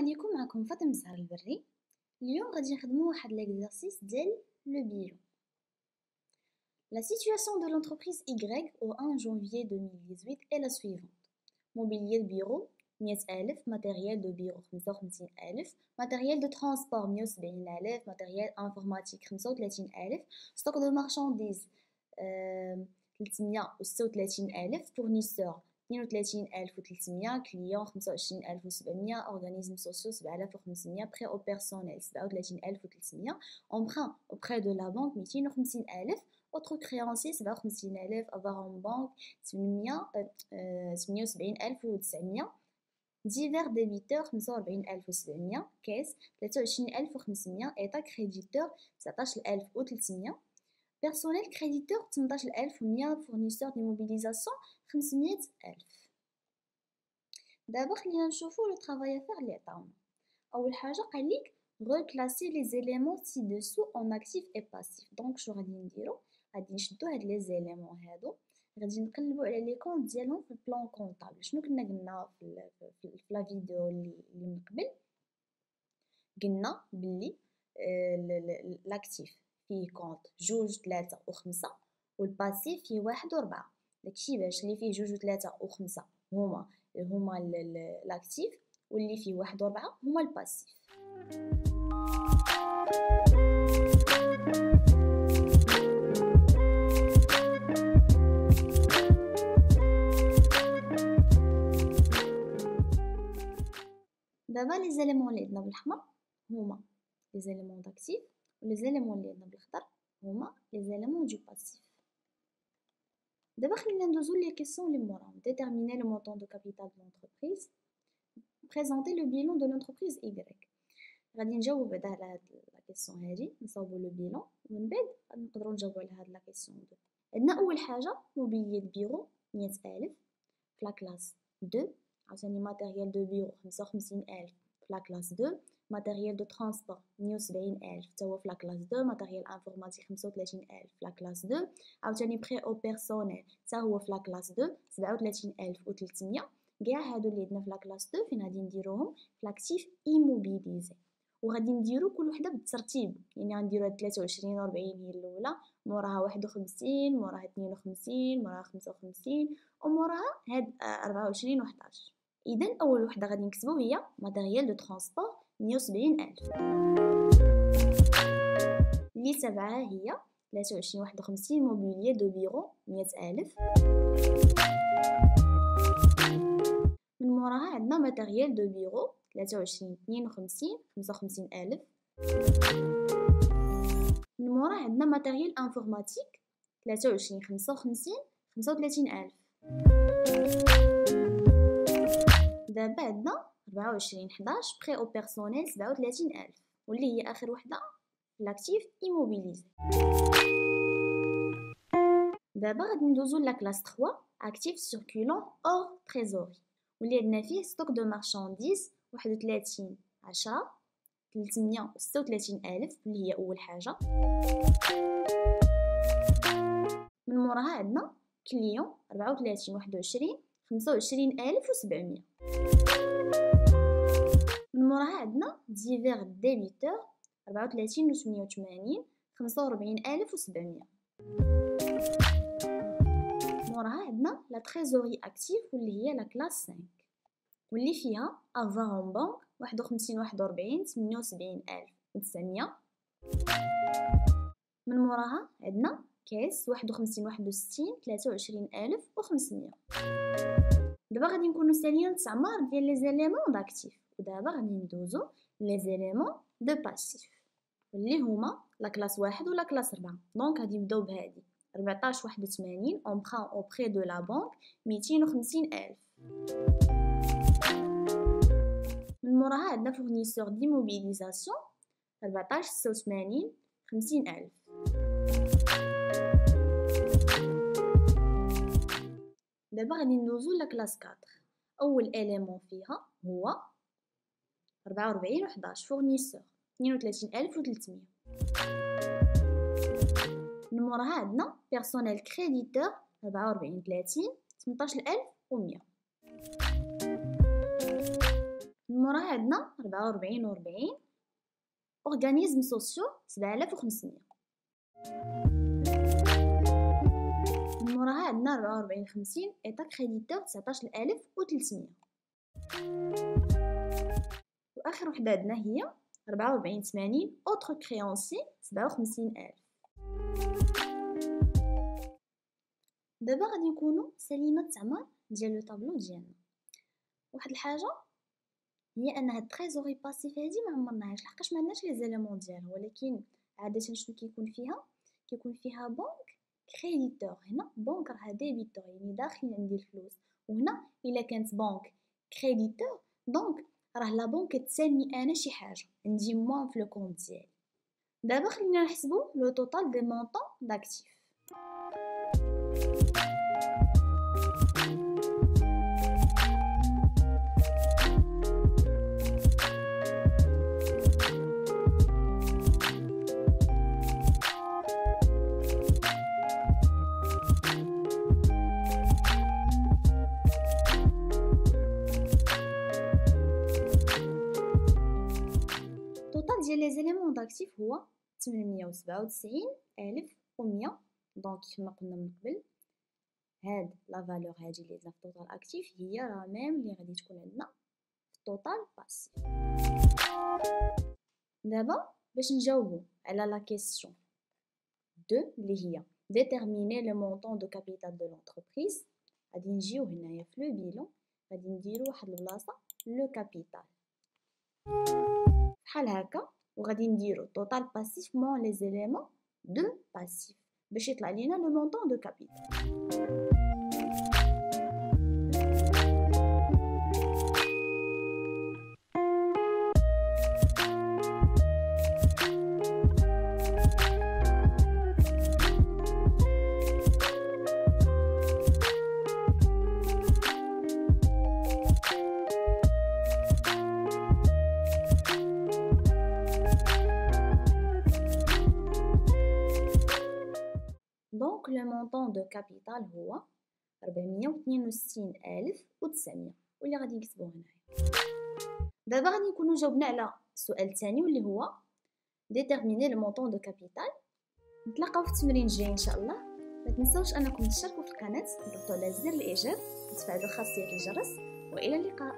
عليكم، معكم فاطمة زهر البري. اليوم غادي نخدمو واحد l'exercice ديال le bilan. La situation de l'entreprise Y au 1 janvier 2018 est la suivante. Mobilier de bureau 100,000, matériel de bureau 55,000, matériel de transport 170,000, matériel informatique 35,000, stock de marchandises 336,000, fournisseurs 32,300, clients 25,700, organismes sociaux 7,500, prêt au personnel 37,300, emprunt auprès de la banque 250,000, autres créanciers 57,000, avoir en banque 78,900, divers débiteurs 45,700, caisse 23,500, état créditeur 19,300, personnel créditeur 18,100, fournisseur d'immobilisation 500,000. دابا خلينا نشوفوا لو travail à faire اللي عطاونا. اول حاجه قال لك reclasser les éléments ci-dessous en actifs et passifs. دونك شنو غادي نديرو؟ غادي نشدو هاد لي زيليمون هادو، غادي نقلبوا على لي كونط ديالهم في البلان كونطابل. شنو كنا قلنا في لا فيديو اللي من قبل؟ قلنا بلي لاكتيف فيه كونط 2 3 و5 والباسيف فيه 1 و4. داكشي باش اللي فيه 2 3 و5 هما لاكتيف، واللي فيه 1 و4 هما الباسيف. دابا لي زيليمون اللي عندنا بالاحمر هما لي زيليمون داكتيف، ولي زيليمون اللي عندنا بالاخضر هما لي زيليمون دو باسيف. دابا خلينا ندوزو لي كيسيون اللي موراهم. déterminer le montant de capital de l'entreprise, présenter le bilan de l'entreprise Y. غادي نجاوب بعدا على هاد لا كيسيون هادي، نصاوبو لو بيلون ومن بعد غادي نقدروا نجاوبو على هاد لا كيسيون دو. عندنا اول حاجه موبيلي دو بيرو 100,000 في لا كلاس 2، عاوتاني ماتيريال دو بيرو 55,000 في لا كلاس 2، matériel de transport 170,000 حتى هو في لا كلاس 2، matériel informatique 35,000 في لا كلاس 2، عاوتاني prêt au personnel حتى هو في لا كلاس 2 37,300. كاع هادو اللي عندنا في لا كلاس 2 فين غادي نديروهم؟ في لاكتيف ايموبيليزي، وغادي نديرو كل وحده بالترتيب. يعني غنديرو هاد 23 و 40 هي الاولى، موراها 51، موراها 52، موراها 55، وموراها هاد 24 و 11. اذا اول وحده غادي نكتبو هي ماتيريال دو ترونسبور 170,000. اللي تبعها هي 23 51 موبيليي دو بيرو 100,000. من موراها عندنا ماتيريال دو بيرو 23 52 55,000. من موراها عندنا ماتيريال انفورماتيك 23 55 35,000. دابا عندنا 24 11 بري او بيرسونيل 37,000، واللي هي اخر وحده لاكتيف ايموبيليزي. دابا غادي ندوزو لا كلاس 3 اكتيف سيركولون اور تريزوري، واللي عندنا فيه ستوك دو مارشانديز 31 10 336,000 اللي هي اول حاجه. من موراها عندنا كليون 34 21 25,700. من موراها عندنا ديفير ديبيتور 34 و88 45,700. موراها عندنا لا تريزوري اكتيف واللي هي لا كلاس 5، واللي فيها افون بانك 51 41 78,900. من موراها عندنا كاس 51 61 23,500. دابا غادي نكونوا ساليين التعمار ديال لي زيليمون داكتيف، ودابا غادي ندوزو لي زيليمون دو باسيف واللي هما لا كلاس 1 ولا كلاس 4. دونك غادي نبداو بهادي 14 81 emprunt auprès de la banque 250,000. من موراها عندنا fournisseur d'immobilisation 14 86 50,000. دابا غادي ندوزو لا كلاس 4. اول اليمون فيها هو 44 11 فورنيسور 32,300. من موراها عندنا بيرسونيل كريديتور 44 30 18,100. من موراها عندنا 44 و 40 اورغانيزم سوسيو 7500. من موراها عندنا 44 50 ايتا كريديتور 19300. واخر وحده عندنا هي 44 80 اوتر كريونسي 57000. دابا غادي نكونوا سالينا التعمر ديال لو طابلو ديالنا. واحد الحاجه هي ان هاد التريزوري باسيف هادي ما عمرناهاش لحقاش ما عندناش لي زيليمون ديالها، ولكن عاده شنو كيكون فيها بنك كريديتور. هنا بنك راه ديبيتور يعني داخل عندي الفلوس، وهنا الا كانت بنك كريديتور دونك راه لا بنك تسالني انا شي حاجه عندي موان في لو كونت ديالي. دابا خلينا نحسبوا لو توتال دي مونطون داكتيف. ديال لي زيليمون داكتيف هو 897100. دونك كما قلنا من قبل هاد لا فالور هادي اللي عندنا في التوتال اكتيف هي راه ميم اللي غادي تكون عندنا في التوتال باسيف. دابا باش نجاوبوا على لا كيسيون 2 اللي هي déterminer le montant de capital de l'entreprise، غادي نجيو هنايا في لو بيلون غادي نديرو واحد البلاصه لو كابيتال بحال هكا، وغادي نديرو total passif moins les éléments de passif باش يطلع لينا le montant de capital. Donc le montant de capital هو 462900 واللي غادي نكتبوه هنايا. دابا غادي نكونوا جاوبنا على السؤال الثاني واللي هو déterminer le montant de capital. نتلاقاو في التمرين الجاي ان شاء الله. ما تنساوش انكم تشتركوا في القناه وتضغطوا على زر الاعجاب وتفعلوا خاصيه الجرس، والى اللقاء.